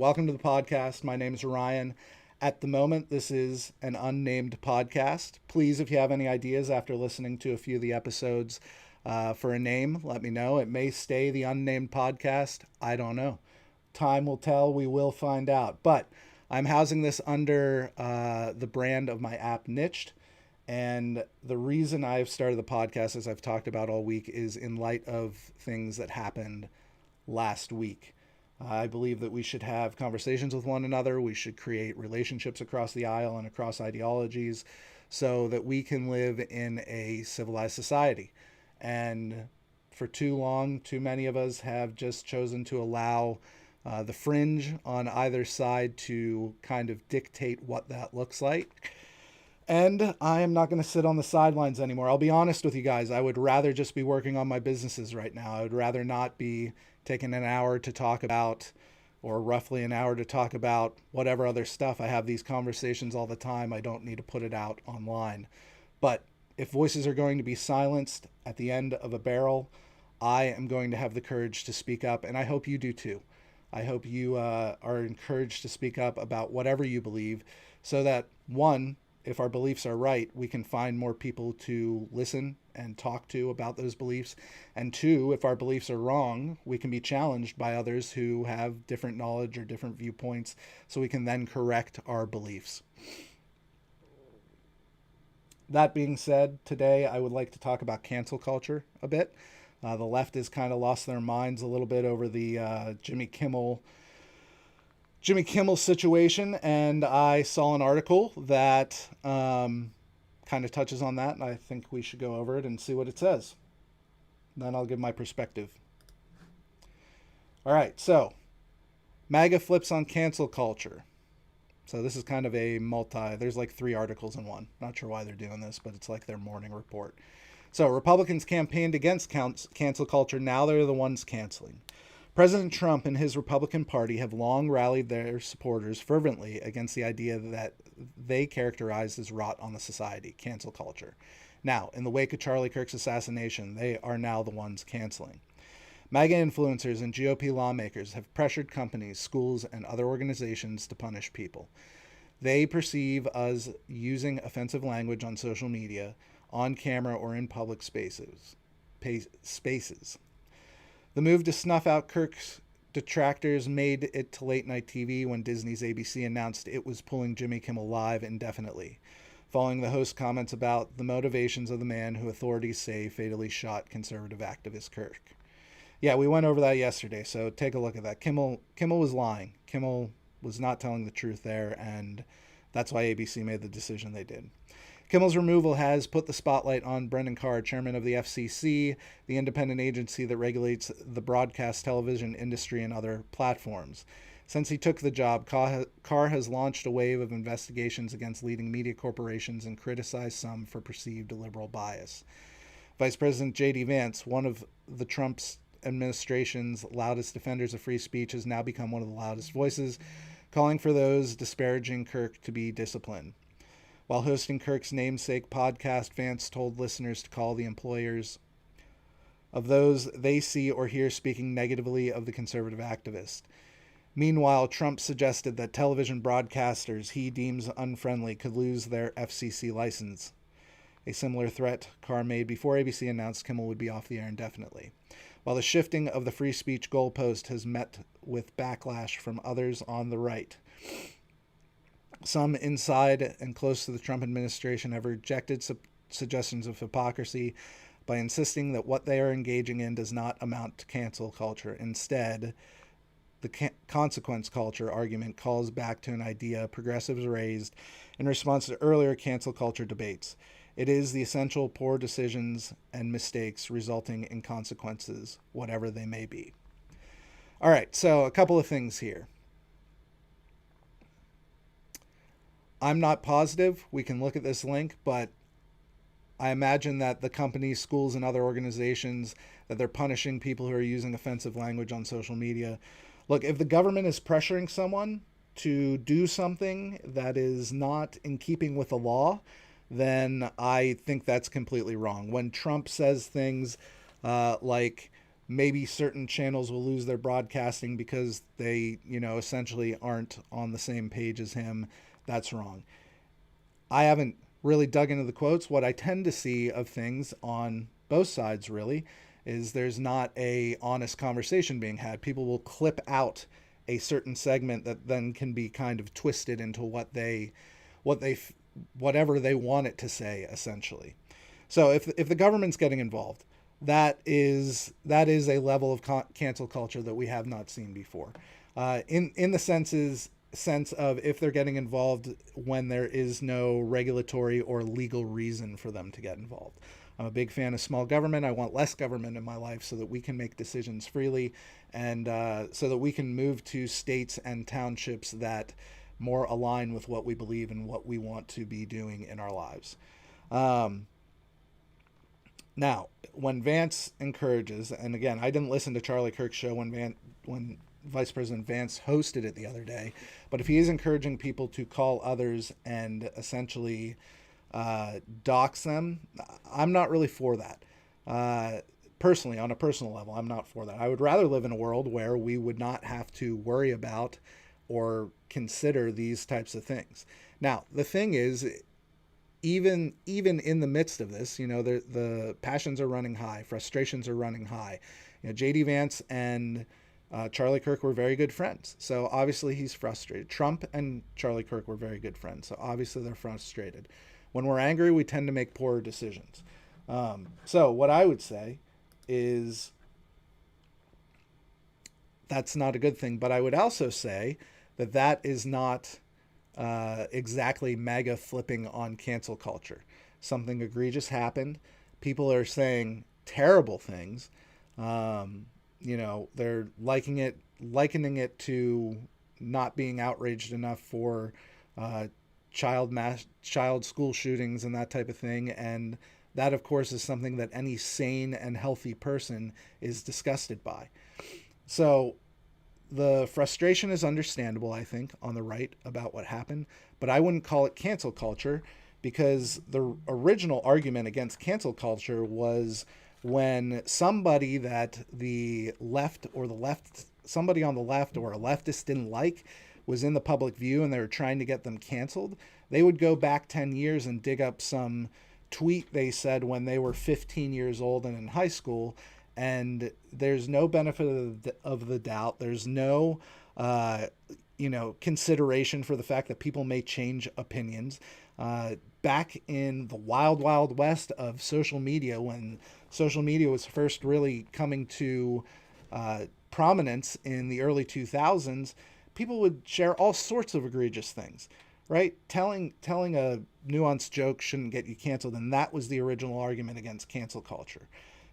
Welcome to the podcast. My name is Ryan. At the moment, this is an unnamed podcast. Please, if you have any ideas after listening to a few of the episodes for a name, let me know. It may stay the unnamed podcast. I don't know. Time will tell. We will find out. But I'm housing this under the brand of my app, Niched. And the reason I've started the podcast, as I've talked about all week, is in light of things that happened last week. I believe that we should have conversations with one another. We should create relationships across the aisle and across ideologies so that we can live in a civilized society. And for too long, too many of us have just chosen to allow the fringe on either side to kind of dictate what that looks like. And I am not going to sit on the sidelines anymore. I'll be honest with you guys. I would rather just be working on my businesses right now. I would rather not be taking an hour to talk about, or roughly an hour to talk about whatever other stuff. I have these conversations all the time. I don't need to put it out online. But if voices are going to be silenced at the end of a barrel, I am going to have the courage to speak up. And I hope you do too. I hope you are encouraged to speak up about whatever you believe so that, one, if our beliefs are right, we can find more people to listen and talk to about those beliefs. And two, if our beliefs are wrong, we can be challenged by others who have different knowledge or different viewpoints, so we can then correct our beliefs. That being said, today I would like to talk about cancel culture a bit. The left has kind of lost their minds a little bit over the Jimmy Kimmel situation, and I saw an article that kind of touches on that, and I think we should go over it and see what it says. Then I'll give my perspective. All right, so MAGA flips on cancel culture. So this is kind of a there's like 3 articles in one. Not sure why they're doing this, but it's like their morning report. So Republicans campaigned against cancel culture. Now they're the ones canceling. President Trump and his Republican Party have long rallied their supporters fervently against the idea that they characterized as rot on the society, cancel culture. Now, in the wake of Charlie Kirk's assassination, they are now the ones canceling. MAGA influencers and GOP lawmakers have pressured companies, schools, and other organizations to punish people. They perceive us using offensive language on social media, on camera, or in public spaces. The move to snuff out Kirk's detractors made it to late-night TV when Disney's ABC announced it was pulling Jimmy Kimmel Live indefinitely, following the host's comments about the motivations of the man who authorities say fatally shot conservative activist Kirk. Yeah, we went over that yesterday, so take a look at that. Kimmel was lying. Kimmel was not telling the truth there, and that's why ABC made the decision they did. Kimmel's removal has put the spotlight on Brendan Carr, chairman of the FCC, the independent agency that regulates the broadcast television industry and other platforms. Since he took the job, Carr has launched a wave of investigations against leading media corporations and criticized some for perceived liberal bias. Vice President J.D. Vance, one of the Trump's administration's loudest defenders of free speech, has now become one of the loudest voices, calling for those disparaging Kirk to be disciplined. While hosting Kirk's namesake podcast, Vance told listeners to call the employers of those they see or hear speaking negatively of the conservative activist. Meanwhile, Trump suggested that television broadcasters he deems unfriendly could lose their FCC license. A similar threat Carr made before ABC announced Kimmel would be off the air indefinitely. While the shifting of the free speech goalpost has met with backlash from others on the right, some inside and close to the Trump administration have rejected suggestions of hypocrisy by insisting that what they are engaging in does not amount to cancel culture. Instead, the consequence culture argument calls back to an idea progressives raised in response to earlier cancel culture debates. It is the essential poor decisions and mistakes resulting in consequences, whatever they may be. All right, so a couple of things here. I'm not positive. We can look at this link, but I imagine that the companies, schools, and other organizations that they're punishing people who are using offensive language on social media. Look, if the government is pressuring someone to do something that is not in keeping with the law, then I think that's completely wrong. When Trump says things like maybe certain channels will lose their broadcasting because they, essentially aren't on the same page as him. That's wrong. I haven't really dug into the quotes. What I tend to see of things on both sides really is there's not a honest conversation being had. People will clip out a certain segment that then can be kind of twisted into whatever they want it to say, essentially. So if the government's getting involved, that is a level of cancel culture that we have not seen before. In the sense of if they're getting involved when there is no regulatory or legal reason for them to get involved. I'm a big fan of small government. I want less government in my life so that we can make decisions freely, and so that we can move to states and townships that more align with what we believe and what we want to be doing in our lives. Now, when Vance encourages, and again, I didn't listen to Charlie Kirk's show when Vice President Vance hosted it the other day, but if he is encouraging people to call others and essentially dox them, I'm not really for that. Personally, on a personal level, I'm not for that. I would rather live in a world where we would not have to worry about or consider these types of things. Now, the thing is, even in the midst of this, the passions are running high, frustrations are running high. J.D. Vance and Charlie Kirk were very good friends, so obviously he's frustrated. Trump and Charlie Kirk were very good friends, so obviously they're frustrated. When we're angry, we tend to make poorer decisions. So what I would say is that's not a good thing, but I would also say that is not exactly MAGA flipping on cancel culture. Something egregious happened. People are saying terrible things. They're likening it to not being outraged enough for child school shootings and that type of thing. And that, of course, is something that any sane and healthy person is disgusted by. So the frustration is understandable, I think, on the right about what happened, but I wouldn't call it cancel culture, because the original argument against cancel culture was when somebody that somebody on the left or a leftist didn't like was in the public view and they were trying to get them canceled, they would go back 10 years and dig up some tweet they said when they were 15 years old and in high school, and there's no benefit of the doubt. There's no consideration for the fact that people may change opinions. Back in the wild, wild west of social media, when social media was first really coming to prominence in the early 2000s, people would share all sorts of egregious things, right? Telling a nuanced joke shouldn't get you canceled, and that was the original argument against cancel culture.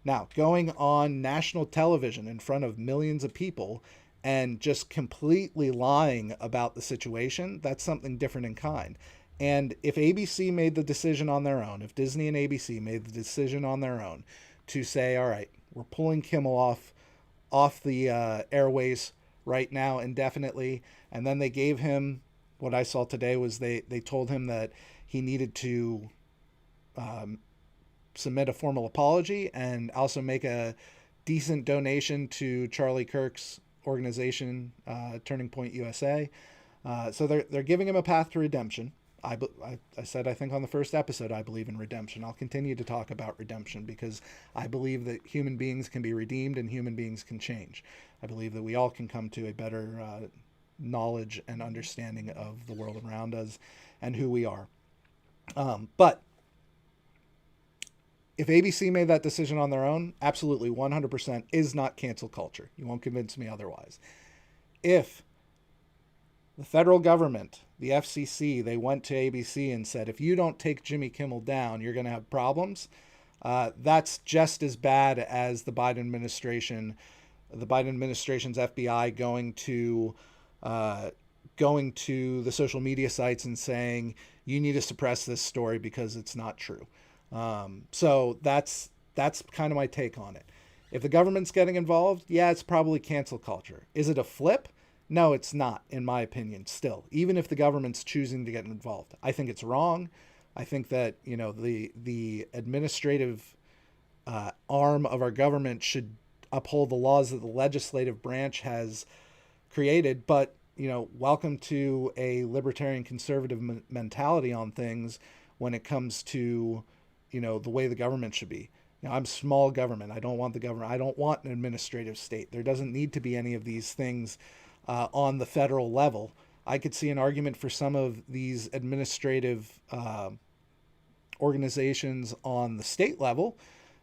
Now, going on national television in front of millions of people and just completely lying about the situation, that's something different in kind. And if ABC made the decision on their own, if Disney and ABC made the decision on their own to say, all right, we're pulling Kimmel off the airways right now indefinitely, and then they gave him, what I saw today was they told him that he needed to submit a formal apology and also make a decent donation to Charlie Kirk's organization, Turning Point USA. So they're giving him a path to redemption. I said, I think on the first episode, I believe in redemption. I'll continue to talk about redemption because I believe that human beings can be redeemed and human beings can change. I believe that we all can come to a better knowledge and understanding of the world around us and who we are. But if ABC made that decision on their own, absolutely 100% is not cancel culture. You won't convince me otherwise. If the federal government, the FCC, they went to ABC and said, if you don't take Jimmy Kimmel down, you're going to have problems, that's just as bad as the Biden administration's FBI going to the social media sites and saying, you need to suppress this story because it's not true. So that's kind of my take on it. If the government's getting involved, yeah, it's probably cancel culture. Is it a flip? No, it's not, in my opinion, still. Even if the government's choosing to get involved. I think it's wrong. I think that, the administrative arm of our government should uphold the laws that the legislative branch has created. But, welcome to a libertarian conservative mentality on things when it comes to, the way the government should be. I'm small government. I don't want the government. I don't want an administrative state. There doesn't need to be any of these things on the federal level. I could see an argument for some of these administrative organizations on the state level,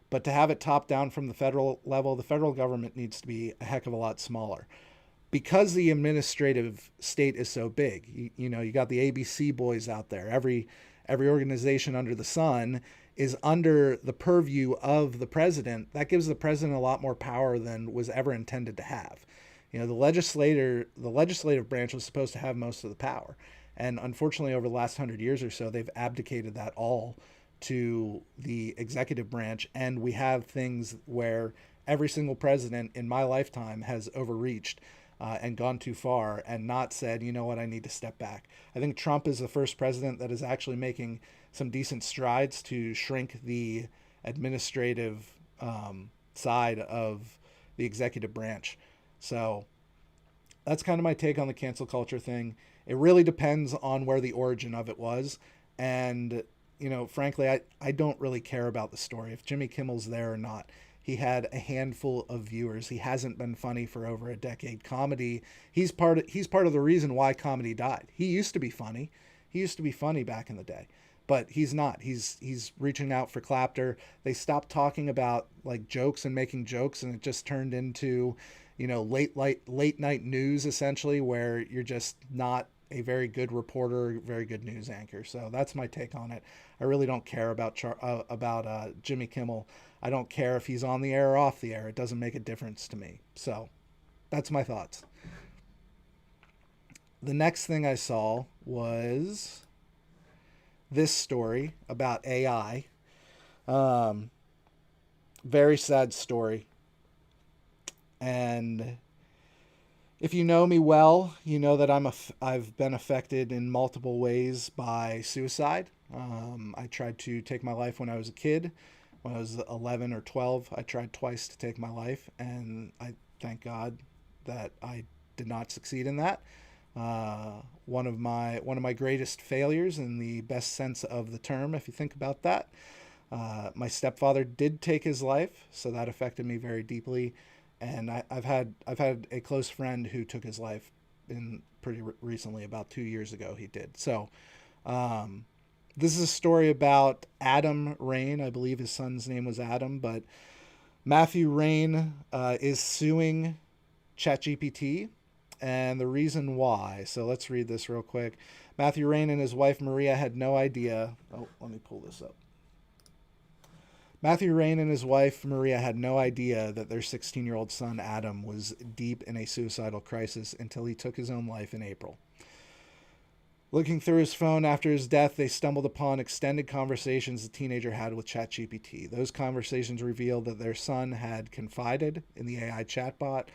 but to have it top down from the federal level, the federal government needs to be a heck of a lot smaller. Because the administrative state is so big, you got the ABC boys out there. Every organization under the sun is under the purview of the president. That gives the president a lot more power than was ever intended to have. The legislative branch was supposed to have most of the power. And unfortunately, over the last 100 years or so, they've abdicated that all to the executive branch. And we have things where every single president in my lifetime has overreached and gone too far and not said, you know what, I need to step back. I think Trump is the first president that is actually making some decent strides to shrink the administrative side of the executive branch. So that's kind of my take on the cancel culture thing. It really depends on where the origin of it was. And, frankly, I don't really care about the story, if Jimmy Kimmel's there or not. He had a handful of viewers. He hasn't been funny for over a decade. Comedy, he's part of the reason why comedy died. He used to be funny. He used to be funny back in the day. But he's not. He's reaching out for Clapter. They stopped talking about like jokes and making jokes, and it just turned into, late night news essentially, where you're just not a very good reporter, very good news anchor. So that's my take on it. I really don't care about Jimmy Kimmel. I don't care if he's on the air or off the air. It doesn't make a difference to me. So that's my thoughts. The next thing I saw was this story about AI. Very sad story. And if you know me well, you know that I've been affected in multiple ways by suicide. I tried to take my life when I was a kid. When I was 11 or 12, I tried twice to take my life, and I thank God that I did not succeed in that. One of my greatest failures, in the best sense of the term, if you think about that. My stepfather did take his life, so that affected me very deeply. And I've had a close friend who took his life pretty recently, about 2 years ago. He did. So this is a story about Adam Rain. I believe his son's name was Adam, but Matthew Rain is suing ChatGPT. And the reason why. So let's read this real quick. Matthew Rain and his wife Maria had no idea. Oh, let me pull this up. Matthew Rain and his wife Maria had no idea that their 16-year-old son Adam was deep in a suicidal crisis until he took his own life in April. Looking through his phone after his death, they stumbled upon extended conversations the teenager had with ChatGPT. Those conversations revealed that their son had confided in the AI chatbot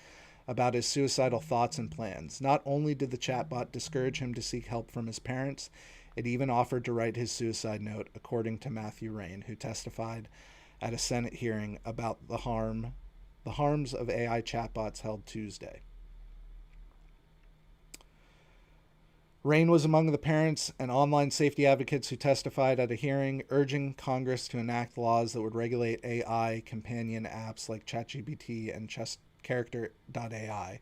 about his suicidal thoughts and plans. Not only did the chatbot discourage him to seek help from his parents, it even offered to write his suicide note, according to Matthew Rain, who testified at a Senate hearing about the harms of AI chatbots held Tuesday. Rain was among the parents and online safety advocates who testified at a hearing urging Congress to enact laws that would regulate AI companion apps like ChatGPT and Character.ai.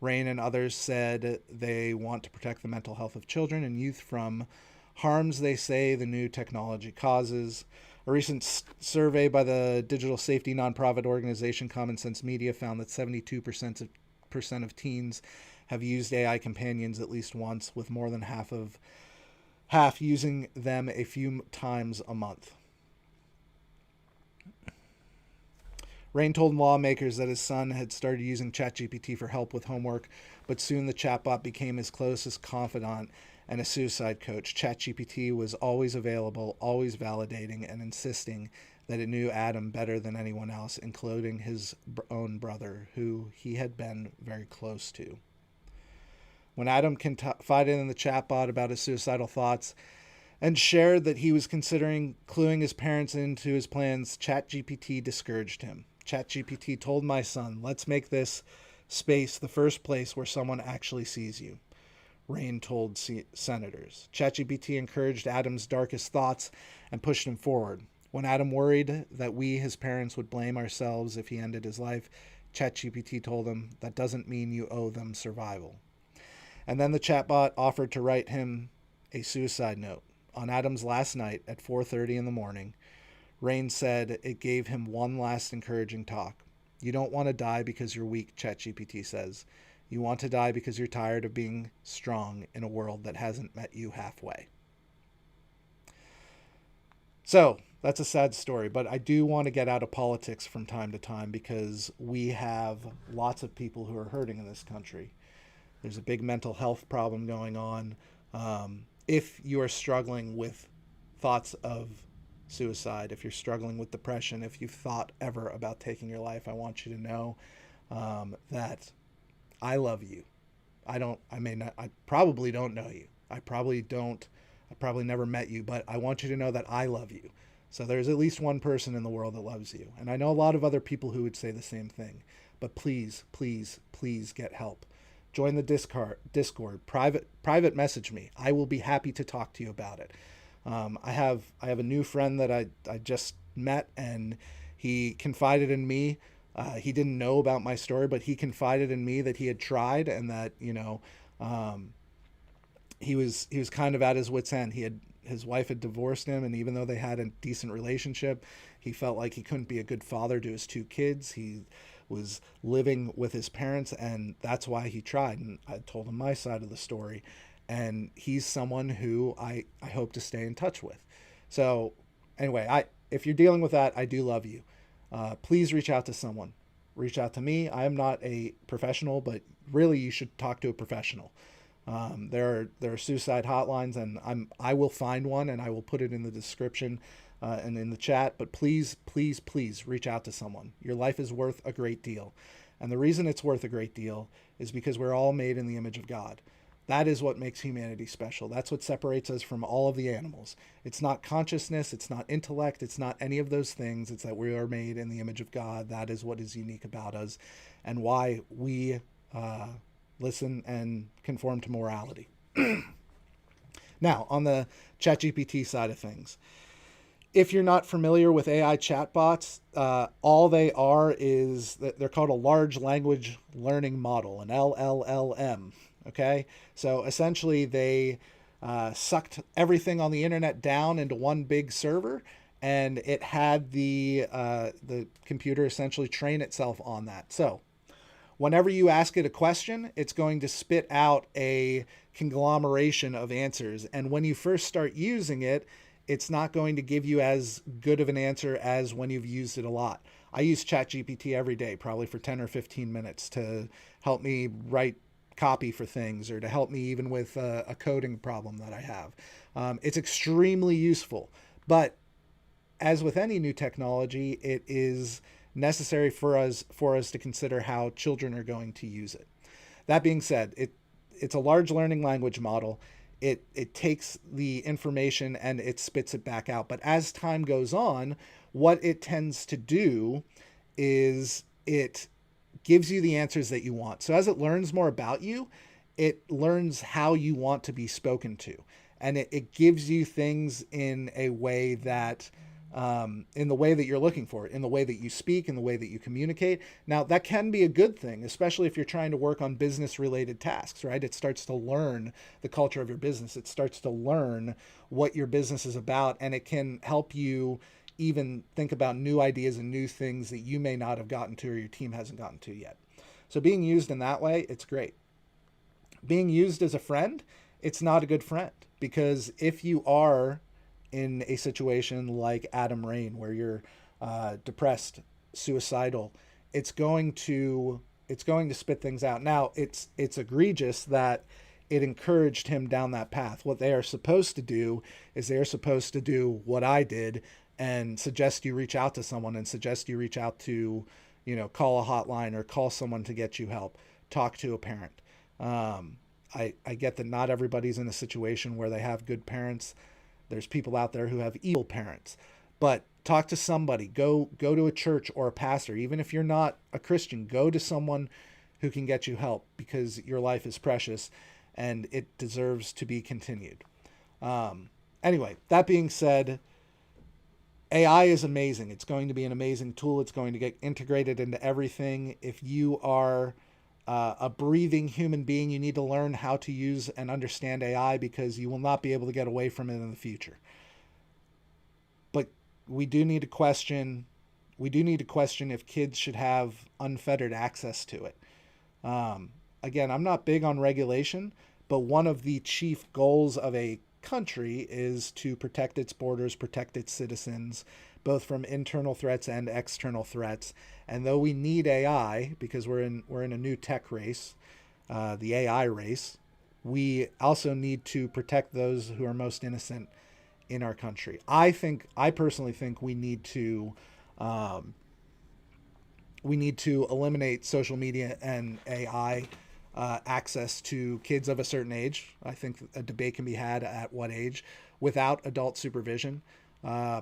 Rain and others said they want to protect the mental health of children and youth from harms they say the new technology causes. A recent survey by the digital safety nonprofit organization Common Sense Media found that 72% of teens have used AI companions at least once, with more than half using them a few times a month. Rain told lawmakers that his son had started using ChatGPT for help with homework, but soon the chatbot became his closest confidant and a suicide coach. ChatGPT was always available, always validating, and insisting that it knew Adam better than anyone else, including his own brother, who he had been very close to. When Adam confided in the chatbot about his suicidal thoughts and shared that he was considering cluing his parents into his plans, ChatGPT discouraged him. ChatGPT told my son, let's make this space the first place where someone actually sees you. Rain told senators. ChatGPT encouraged Adam's darkest thoughts and pushed him forward. When Adam worried that we, his parents, would blame ourselves if he ended his life, ChatGPT told him, that doesn't mean you owe them survival. And then the chatbot offered to write him a suicide note. On Adam's last night at 4:30 in the morning, Rain said it gave him one last encouraging talk. You don't want to die because you're weak, ChatGPT says. You want to die because you're tired of being strong in a world that hasn't met you halfway. So, that's a sad story, but I do want to get out of politics from time to time because we have lots of people who are hurting in this country. There's a big mental health problem going on. If you are struggling with thoughts of suicide, if you're struggling with depression, if you've thought ever about taking your life, I want you to know that I love you. I probably don't know you. I probably never met you, but I want you to know that I love you. So there's at least one person in the world that loves you. And I know a lot of other people who would say the same thing, but please, please, please get help. Join the Discord, private message me. I will be happy to talk to you about it. I have a new friend that I just met, and he confided in me. He didn't know about my story, but he confided in me that he had tried and that, he was kind of at his wit's end. His wife had divorced him, and even though they had a decent relationship, he felt like he couldn't be a good father to his two kids. He was living with his parents, and that's why he tried. And I told him my side of the story, and he's someone who I hope to stay in touch with. So anyway, if you're dealing with that, I do love you. Please reach out to someone. Reach out to me. I am not a professional, but really you should talk to a professional. There are suicide hotlines, and I will find one and I will put it in the description and in the chat. But please, please, please reach out to someone. Your life is worth a great deal. And the reason it's worth a great deal is because we're all made in the image of God. That is what makes humanity special. That's what separates us from all of the animals. It's not consciousness. It's not intellect. It's not any of those things. It's that we are made in the image of God. That is what is unique about us and why we listen and conform to morality. Now, on the ChatGPT side of things, if you're not familiar with AI chatbots, all they are is they're called a large language learning model, an LLM. Okay, so essentially they sucked everything on the internet down into one big server, and it had the computer essentially train itself on that. So whenever you ask it a question, it's going to spit out a conglomeration of answers. And when you first start using it, it's not going to give you as good of an answer as when you've used it a lot. I use ChatGPT every day, probably for 10 or 15 minutes to help me write copy for things or to help me even with a coding problem that I have. It's extremely useful. But as with any new technology, it is necessary for us to consider how children are going to use it. That being said, it's a large learning language model. It takes the information and it spits it back out. But as time goes on, what it tends to do is it gives you the answers that you want. So as it learns more about you, it learns how you want to be spoken to. And it gives you things in a way that in the way that you're looking for it, in the way that you speak, in the way that you communicate. Now, that can be a good thing, especially if you're trying to work on business-related tasks, right? It starts to learn the culture of your business. It starts to learn what your business is about, and it can help you even think about new ideas and new things that you may not have gotten to or your team hasn't gotten to yet. So being used in that way, it's great. Being used as a friend, it's not a good friend, because if you are in a situation like Adam Rain, where you're depressed, suicidal, it's going to spit things out. Now, it's egregious that it encouraged him down that path. What they are supposed to do is they are supposed to do what I did and suggest you reach out to someone and suggest you reach out to, call a hotline or call someone to get you help. Talk to a parent. I get that not everybody's in a situation where they have good parents. There's people out there who have evil parents. But talk to somebody, go to a church or a pastor. Even if you're not a Christian, go to someone who can get you help, because your life is precious and it deserves to be continued. Anyway, that being said, AI is amazing. It's going to be an amazing tool. It's going to get integrated into everything. If you are a breathing human being, you need to learn how to use and understand AI, because you will not be able to get away from it in the future. But we do need to question if kids should have unfettered access to it. Again, I'm not big on regulation, but one of the chief goals of a country is to protect its borders, protect its citizens, both from internal threats and external threats. And though we need AI, because we're in a new tech race, the AI race, we also need to protect those who are most innocent in our country. I personally think we need to eliminate social media and AI access to kids of a certain age. I think a debate can be had at what age without adult supervision.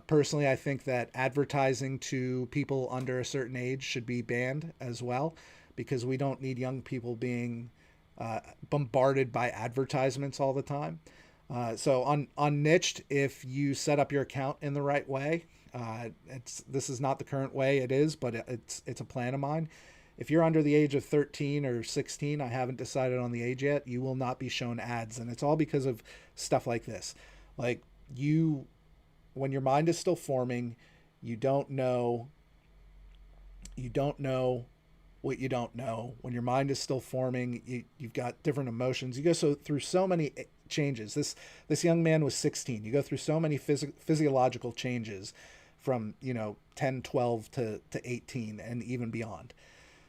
Personally, I think that advertising to people under a certain age should be banned as well, because we don't need young people being bombarded by advertisements all the time. So on Niched, if you set up your account in the right way, this is not the current way it is, but it's a plan of mine. If you're under the age of 13 or 16, I haven't decided on the age yet, you will not be shown ads. And it's all because of stuff like this. Like, when your mind is still forming, you don't know what you don't know. When your mind is still forming, you've got different emotions. You go through so many changes. This young man was 16. You go through so many physiological changes from 10, 12 to 18 and even beyond.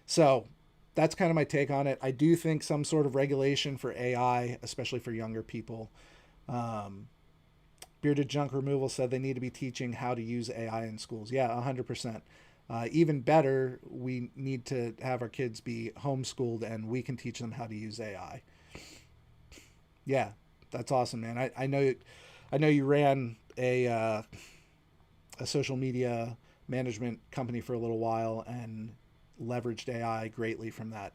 So that's kind of my take on it. I do think some sort of regulation for AI, especially for younger people. Bearded Junk Removal said they need to be teaching how to use AI in schools. Yeah, 100%. Even better, we need to have our kids be homeschooled and we can teach them how to use AI. Yeah, that's awesome, man. I know you ran a social media management company for a little while and leveraged AI greatly from that.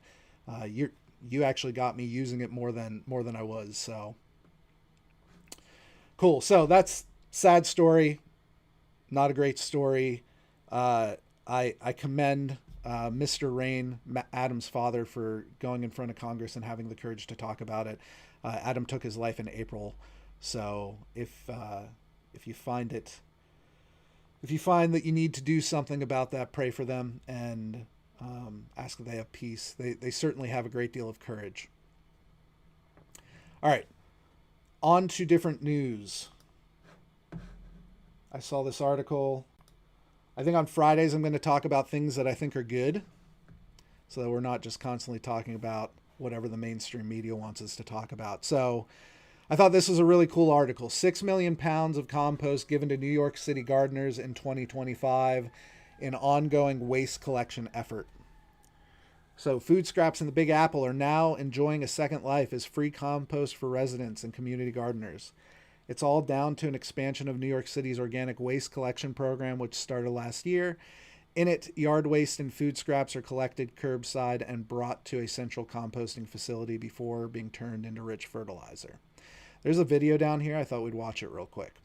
You actually got me using it more than I was. So cool. So that's sad story. Not a great story. I commend Mr. Rain, Adam's father, for going in front of Congress and having the courage to talk about it. Adam took his life in April. So if you find that you need to do something about that, pray for them and ask that they have peace. They certainly have a great deal of courage. All right, on to different news. I saw this article. I think on Fridays I'm going to talk about things that I think are good, so that we're not just constantly talking about whatever the mainstream media wants us to talk about. So I thought this was a really cool article. 6 million pounds of compost given to New York City gardeners in 2025 in ongoing waste collection effort. So food scraps in the Big Apple are now enjoying a second life as free compost for residents and community gardeners. It's all down to an expansion of New York City's organic waste collection program, which started last year. In it, yard waste and food scraps are collected curbside and brought to a central composting facility before being turned into rich fertilizer. There's a video down here. I thought we'd watch it real quick.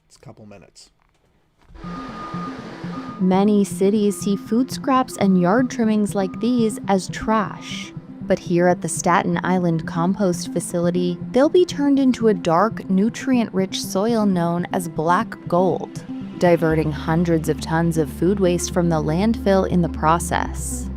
It's a couple minutes. Many cities see food scraps and yard trimmings like these as trash. But here at the Staten Island compost facility, they'll be turned into a dark, nutrient-rich soil known as black gold, diverting hundreds of tons of food waste from the landfill in the process.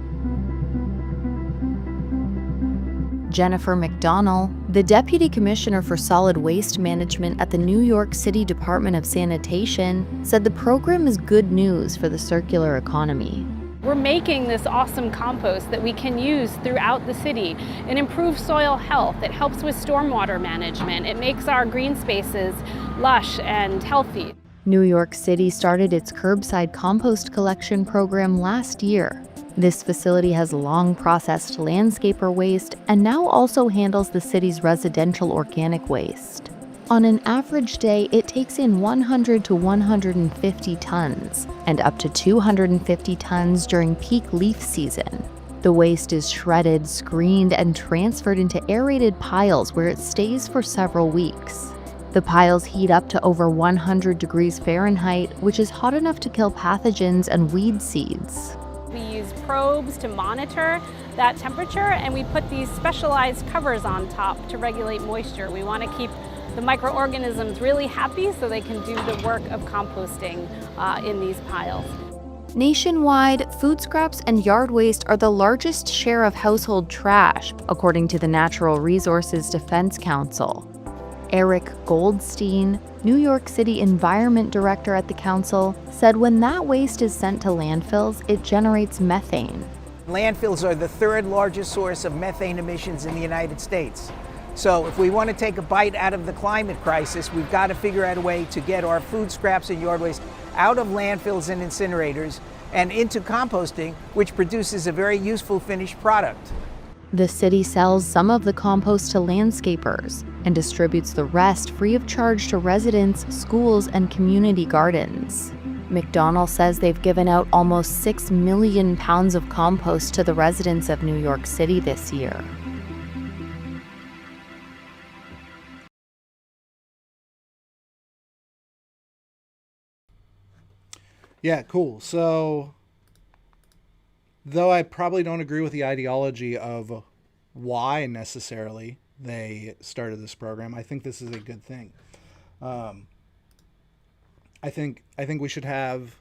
Jennifer McDonnell, the Deputy Commissioner for Solid Waste Management at the New York City Department of Sanitation, said the program is good news for the circular economy. We're making this awesome compost that we can use throughout the city. It improves soil health, it helps with stormwater management, it makes our green spaces lush and healthy. New York City started its curbside compost collection program last year. This facility has long processed landscaper waste and now also handles the city's residential organic waste. On an average day, it takes in 100 to 150 tons, and up to 250 tons during peak leaf season. The waste is shredded, screened, and transferred into aerated piles where it stays for several weeks. The piles heat up to over 100 degrees Fahrenheit, which is hot enough to kill pathogens and weed seeds. We use probes to monitor that temperature, and we put these specialized covers on top to regulate moisture. We want to keep the microorganisms really happy so they can do the work of composting in these piles. Nationwide, food scraps and yard waste are the largest share of household trash, according to the Natural Resources Defense Council. Eric Goldstein, New York City Environment Director at the council, said when that waste is sent to landfills, it generates methane. Landfills are the third largest source of methane emissions in the United States. So if we want to take a bite out of the climate crisis, we've got to figure out a way to get our food scraps and yard waste out of landfills and incinerators and into composting, which produces a very useful finished product. The city sells some of the compost to landscapers and distributes the rest free of charge to residents, schools, and community gardens. McDonald says they've given out almost 6 million pounds of compost to the residents of New York City this year. Yeah, cool. So, though I probably don't agree with the ideology of why necessarily they started this program, I think this is a good thing. I think we should all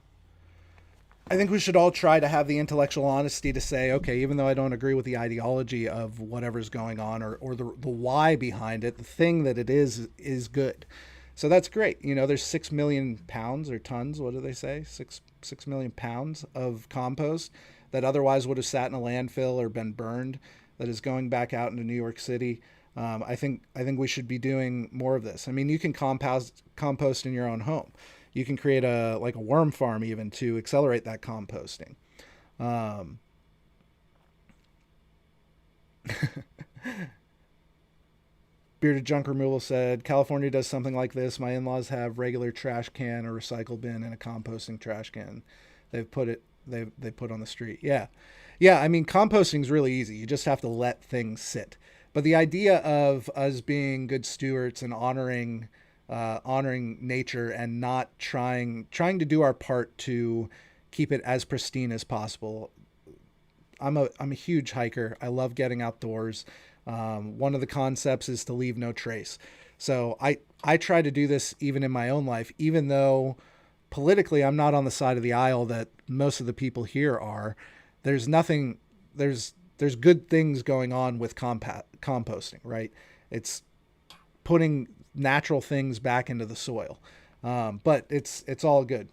try to have the intellectual honesty to say, okay, even though I don't agree with the ideology of whatever's going on or the why behind it, the thing that it is good. So that's great. You know, there's 6 million pounds or tons. What do they say? 6 million pounds of compost that otherwise would have sat in a landfill or been burned that is going back out into New York City. I think we should be doing more of this. I mean, you can compost in your own home. You can create a worm farm even to accelerate that composting. Bearded Junk Removal said, California does something like this. My in-laws have regular trash can, a recycle bin, and a composting trash can. They put on the street. Yeah. I mean, composting is really easy. You just have to let things sit. But the idea of us being good stewards and honoring nature and not trying to do our part to keep it as pristine as possible. I'm a huge hiker. I love getting outdoors. One of the concepts is to leave no trace. So I try to do this even in my own life, even though politically I'm not on the side of the aisle that most of the people here are. There's good things going on with composting, right? It's putting natural things back into the soil. But it's all good.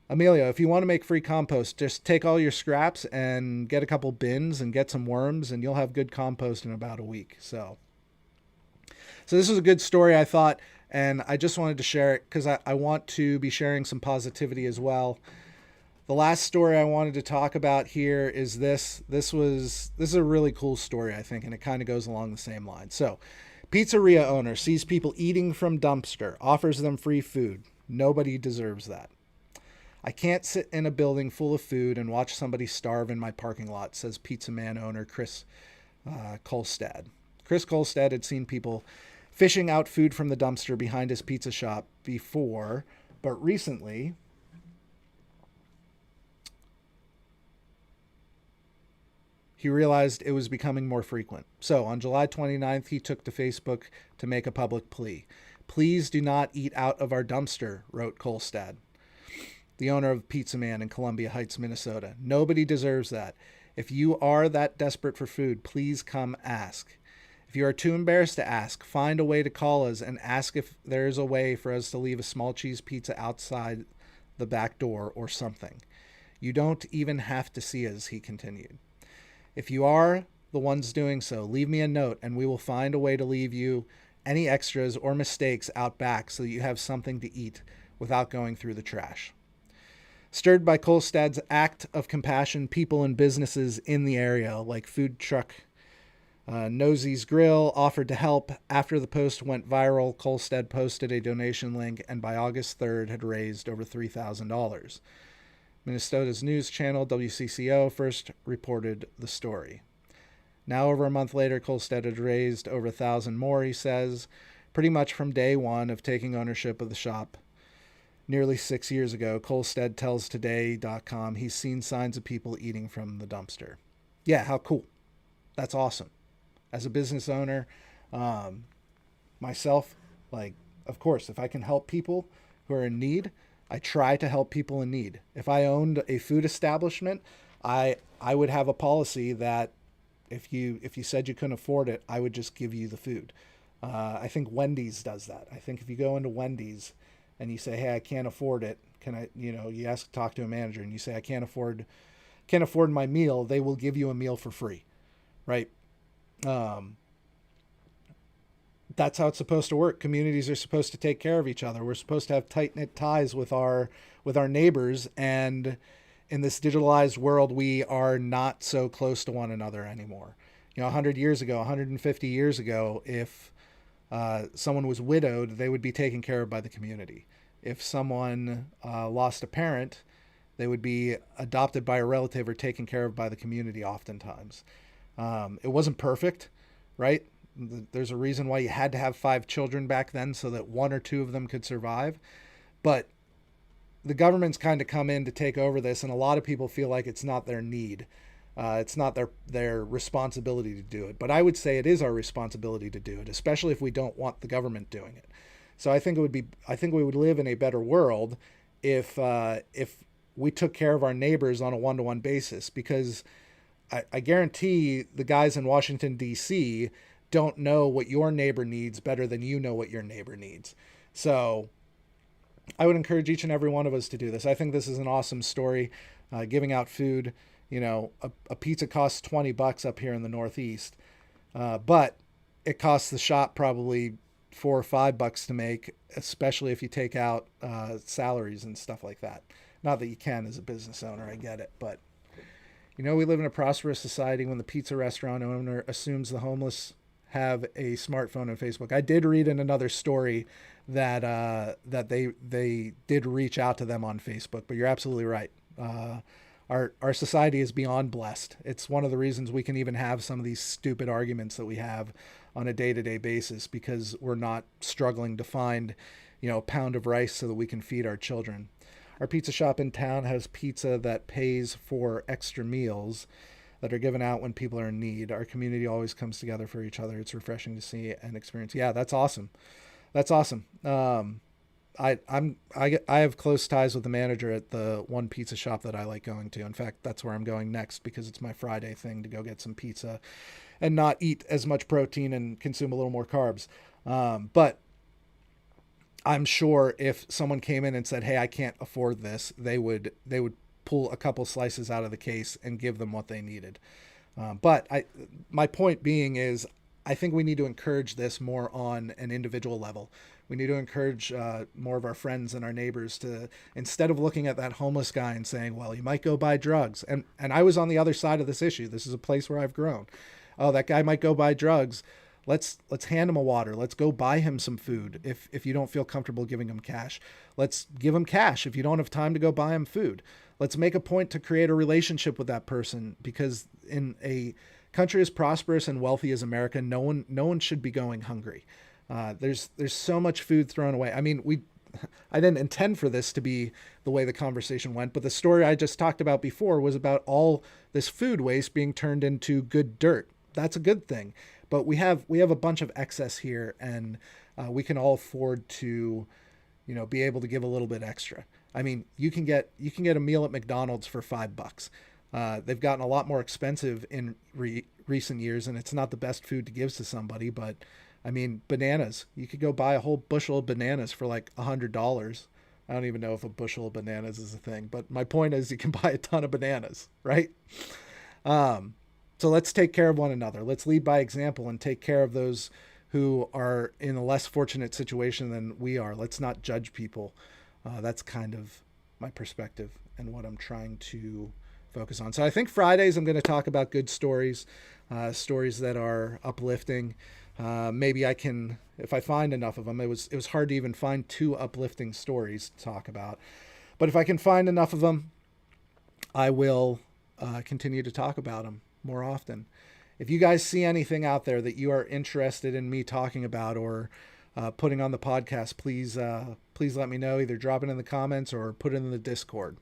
Emilio, if you want to make free compost, just take all your scraps and get a couple bins and get some worms, and you'll have good compost in about a week. So this was a good story, I thought, and I just wanted to share it because I want to be sharing some positivity as well. The last story I wanted to talk about here is this. This is a really cool story, I think, and it kind of goes along the same line. So, pizzeria owner sees people eating from dumpster, offers them free food. Nobody deserves that. I can't sit in a building full of food and watch somebody starve in my parking lot, says Pizza Man owner Chris Kolstad. Chris Kolstad had seen people fishing out food from the dumpster behind his pizza shop before, but recently he realized it was becoming more frequent. So on July 29th, he took to Facebook to make a public plea. Please do not eat out of our dumpster, wrote Kolstad, the owner of Pizza Man in Columbia Heights, Minnesota. Nobody deserves that. If you are that desperate for food, please come ask. If you are too embarrassed to ask, find a way to call us and ask if there is a way for us to leave a small cheese pizza outside the back door or something. You don't even have to see us, he continued. If you are the ones doing so, leave me a note and we will find a way to leave you any extras or mistakes out back so that you have something to eat without going through the trash. Stirred by Kolstad's act of compassion, people and businesses in the area, like food truck Nosey's Grill offered to help. After the post went viral, Kolstad posted a donation link and by August 3rd had raised over $3,000. Minnesota's news channel, WCCO, first reported the story. Now, over a month later, Kolstad had raised over $1,000 more, he says, pretty much from day one of taking ownership of the shop. Nearly 6 years ago, Kolstad tells Today.com he's seen signs of people eating from the dumpster. Yeah, how cool. That's awesome. As a business owner, myself, like, of course, if I can help people who are in need, I try to help people in need. If I owned a food establishment, I would have a policy that if you said you couldn't afford it, I would just give you the food. I think Wendy's does that. I think if you go into Wendy's and you say, hey, I can't afford it, can I, you talk to a manager and you say, I can't afford my meal, they will give you a meal for free, right? That's how it's supposed to work. Communities are supposed to take care of each other. We're supposed to have tight-knit ties with our neighbors, and in this digitalized world, we are not so close to one another anymore. 100 years ago, 150 years ago, if someone was widowed, they would be taken care of by the community. If someone lost a parent, they would be adopted by a relative or taken care of by the community oftentimes. It wasn't perfect, right? There's a reason why you had to have 5 children back then so that 1 or 2 of them could survive. But the government's kind of come in to take over this, and a lot of people feel like it's not their need. It's not their responsibility to do it. But I would say it is our responsibility to do it, especially if we don't want the government doing it. So I think we would live in a better world if we took care of our neighbors on a one-to-one basis, because I guarantee the guys in Washington, D.C. don't know what your neighbor needs better than you know what your neighbor needs. So I would encourage each and every one of us to do this. I think this is an awesome story, giving out food. A pizza costs $20 up here in the Northeast, but it costs the shop probably $4 or $5 to make, especially if you take out salaries and stuff like that. Not that you can as a business owner, I get it, but we live in a prosperous society when the pizza restaurant owner assumes the homeless have a smartphone and Facebook. I did read in another story that they did reach out to them on Facebook, but you're absolutely right. Our society is beyond blessed. It's one of the reasons we can even have some of these stupid arguments that we have on a day-to-day basis, because we're not struggling to find, a pound of rice so that we can feed our children. Our pizza shop in town has pizza that pays for extra meals that are given out when people are in need. Our community always comes together for each other. It's refreshing to see and experience. Yeah, that's awesome. That's awesome. I have close ties with the manager at the one pizza shop that I like going to. In fact, that's where I'm going next, because it's my Friday thing to go get some pizza and not eat as much protein and consume a little more carbs. But I'm sure if someone came in and said, hey, I can't afford this, they would pull a couple slices out of the case and give them what they needed. But my point being is, I think we need to encourage this more on an individual level. We need to encourage more of our friends and our neighbors to, instead of looking at that homeless guy and saying, well, you might go buy drugs. And I was on the other side of this issue. This is a place where I've grown. Oh, that guy might go buy drugs. Let's hand him a water. Let's go buy him some food. If you don't feel comfortable giving him cash, let's give him cash. If you don't have time to go buy him food, let's make a point to create a relationship with that person, because in a country as prosperous and wealthy as America, no one should be going hungry. There's so much food thrown away. I mean, I didn't intend for this to be the way the conversation went, but the story I just talked about before was about all this food waste being turned into good dirt. That's a good thing. But we have a bunch of excess here, and we can all afford to, be able to give a little bit extra. I mean, you can get a meal at McDonald's for $5. They've gotten a lot more expensive in recent years, and it's not the best food to give to somebody. But I mean, bananas. You could go buy a whole bushel of bananas for like $100. I don't even know if a bushel of bananas is a thing, but my point is, you can buy a ton of bananas, right? So let's take care of one another. Let's lead by example and take care of those who are in a less fortunate situation than we are. Let's not judge people. That's kind of my perspective and what I'm trying to focus on. So I think Fridays I'm going to talk about good stories, stories that are uplifting. Maybe I can, if I find enough of them. It was hard to even find 2 uplifting stories to talk about. But if I can find enough of them, I will continue to talk about them more often. If you guys see anything out there that you are interested in me talking about or putting on the podcast, please let me know. Either drop it in the comments or put it in the Discord.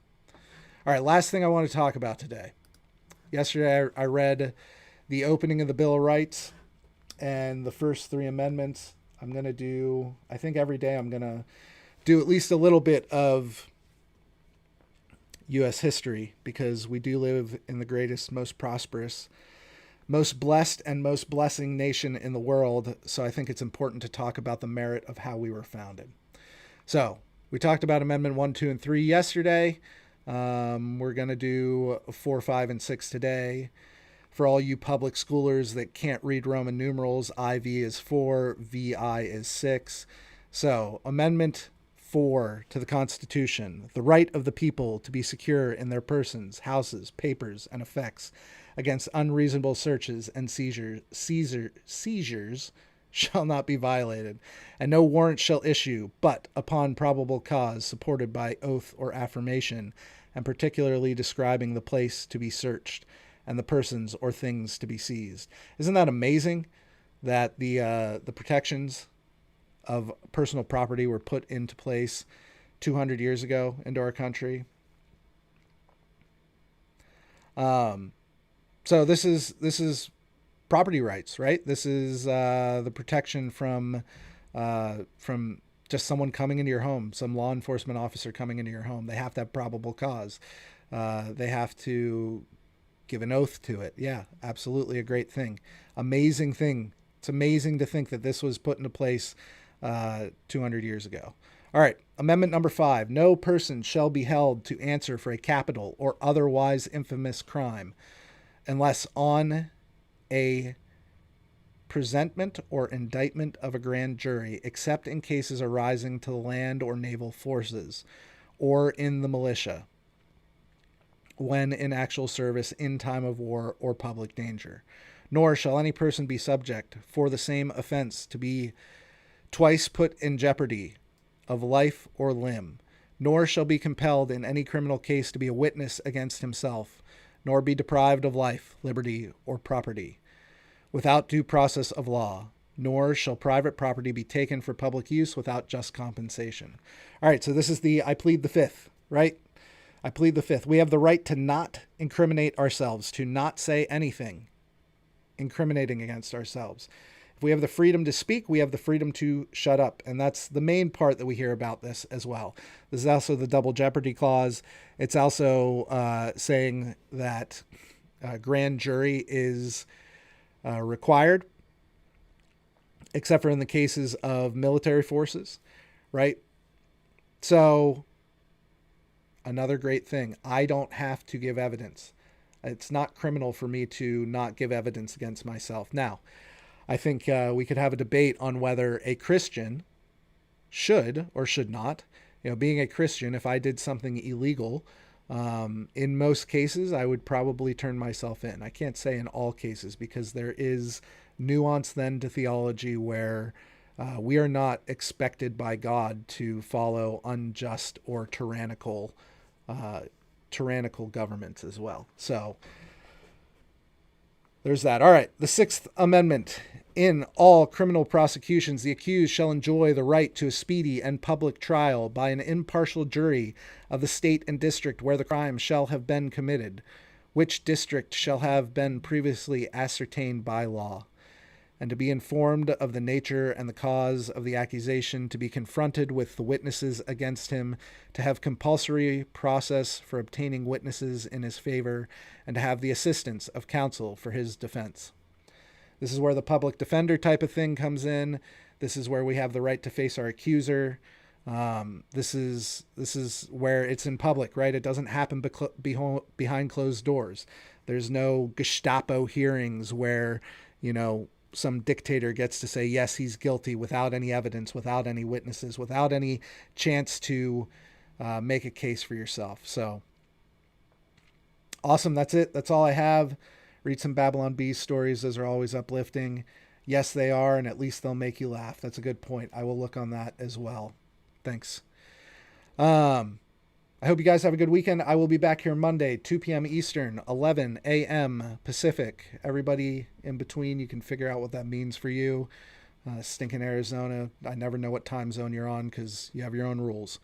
All right, last thing I want to talk about today. Yesterday I read the opening of the Bill of Rights and the first 3 amendments. I'm going to do, I think every day I'm going to do at least a little bit of U.S. history, because we do live in the greatest, most prosperous, most blessed, and most blessing nation in the world. So I think it's important to talk about the merit of how we were founded. So we talked about Amendment 1, 2, and 3 yesterday. We're going to do 4, 5, and 6 today. For all you public schoolers that can't read Roman numerals, IV is 4, VI is 6. So Amendment 4 to the Constitution: the right of the people to be secure in their persons, houses, papers, and effects against unreasonable searches and seizures shall not be violated, and no warrant shall issue but upon probable cause supported by oath or affirmation, and particularly describing the place to be searched and the persons or things to be seized. Isn't that amazing that the protections of personal property were put into place 200 years ago into our country? So this is property rights, right? This is the protection from just someone coming into your home, some law enforcement officer coming into your home. They have to have probable cause. They have to give an oath to it. Yeah, absolutely a great thing. Amazing thing. It's amazing to think that this was put into place 200 years ago. All right, Amendment number 5. No person shall be held to answer for a capital or otherwise infamous crime unless on a presentment or indictment of a grand jury, except in cases arising to the land or naval forces or in the militia, when in actual service in time of war or public danger. Nor shall any person be subject for the same offense to be twice put in jeopardy of life or limb, nor shall be compelled in any criminal case to be a witness against himself, nor be deprived of life, liberty, or property without due process of law, nor shall private property be taken for public use without just compensation. All right, so this is the I plead the fifth, right? I plead the fifth. We have the right to not incriminate ourselves, to not say anything incriminating against ourselves. If we have the freedom to speak, we have the freedom to shut up. And that's the main part that we hear about this as well. This is also the double jeopardy clause. It's also saying that grand jury is required, except for in the cases of military forces, right? So another great thing, I don't have to give evidence. It's not criminal for me to not give evidence against myself. Now, I think we could have a debate on whether a Christian should or should not. You know, being a Christian, if I did something illegal, in most cases, I would probably turn myself in. I can't say in all cases, because there is nuance then to theology where we are not expected by God to follow unjust or tyrannical governments as well. So there's that. All right. The Sixth Amendment. In all criminal prosecutions, the accused shall enjoy the right to a speedy and public trial by an impartial jury of the state and district where the crime shall have been committed, which district shall have been previously ascertained by law, and to be informed of the nature and the cause of the accusation, to be confronted with the witnesses against him, to have compulsory process for obtaining witnesses in his favor, and to have the assistance of counsel for his defense. This is where the public defender type of thing comes in. This is where we have the right to face our accuser. This is where it's in public, right? It doesn't happen behind closed doors. There's no Gestapo hearings where, you know, some dictator gets to say, yes, he's guilty without any evidence, without any witnesses, without any chance to make a case for yourself. So Awesome. That's it. That's all I have. Read some Babylon Bee stories. Those are always uplifting. Yes, they are, and at least they'll make you laugh. That's a good point. I will look on that as well. Thanks. I hope you guys have a good weekend. I will be back here Monday, 2 p.m. Eastern, 11 a.m. Pacific. Everybody in between, you can figure out what that means for you. Stinking Arizona. I never know what time zone you're on because you have your own rules.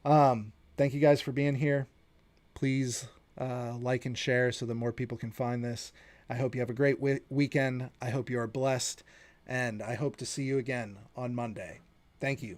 Thank you guys for being here. Please like and share so that more people can find this. I hope you have a great weekend. I hope you are blessed. And I hope to see you again on Monday. Thank you.